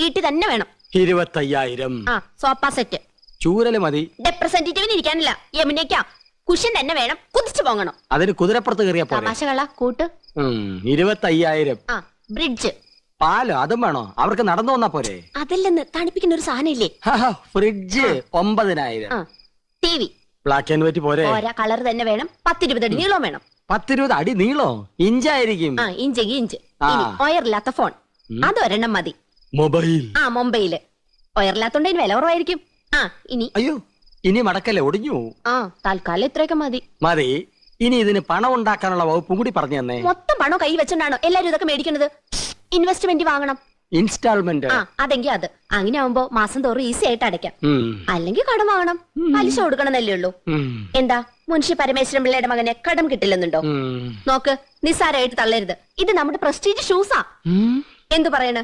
ഈട്ടി തന്നെ വേണം. 25,000. ആ സോഫ സെറ്റ്. ചൂരല് മതി. റെപ്രസെന്റേറ്റീവിന് ഇരിക്കാനില്ല, യമുനയ്ക്കാ. കുഷൻ തന്നെ വേണം, കുതിച്ചു പോകണം. അതിന് കുതിരപ്പുറത്ത് കയറിയാ പോലെ. തമാശകള കൂട്ട്. 25,000. ആ ബ്രിഡ്ജ്. പാലോ അതും വേണോ? അവർക്ക് നടന്നു വന്നാ പോരെ? അതല്ലെന്ന്, തണുപ്പിക്കുന്ന ഒരു സാധനം ഇല്ലേ? Fridge 9,000. TV. Black and white പോരെ? ഓരോ കളർ തന്നെ വേണം. 10-20 അടി നീളവും വേണം. 10-20 അടി നീളോ? ഇഞ്ചായിരിക്കും. ഇഞ്ചെങ്കിൽ ഇഞ്ച്. ഒയറില്ലാത്ത ഫോൺ അതൊരെണ്ണം മതി. മൊബൈൽ. മൊബൈല് ഒയറില്ലാത്തോണ്ട് വില കുറവായിരിക്കും. ഇനി അയ്യോ, ഇനി മടക്കല്ലേ, ഒടിഞ്ഞു. തൽക്കാലം ഇത്രയൊക്കെ മതി. മതി. ഇനി ഇതിന് പണം ഉണ്ടാക്കാനുള്ള വകുപ്പും കൂടി പറഞ്ഞു തന്നെ. മൊത്തം പണം കൈ വെച്ചോണ്ടാണോ എല്ലാരും ഇതൊക്കെ മേടിക്കുന്നത്? ഇൻവെസ്റ്റ്മെന്റ് വാങ്ങണം. ഇൻസ്റ്റാൾമെന്റ്. അതെങ്കിൽ അത് അങ്ങനെ ആവുമ്പോ മാസം തോറും ഈസി ആയിട്ട് അടയ്ക്കാം. അല്ലെങ്കിൽ കടം വാങ്ങണം, പലിശ കൊടുക്കണമെന്നല്ലേ ഉള്ളൂ. എന്താ മുൻഷി പരമേശ്വരൻ പിള്ളയുടെ മകനെ കടം കിട്ടില്ലെന്നുണ്ടോ? നോക്ക്, നിസ്സാരമായിട്ട് തള്ളരുത്. ഇത് നമ്മുടെ പ്രസ്റ്റീജ് ഷൂസാ. എന്തു പറയണ്?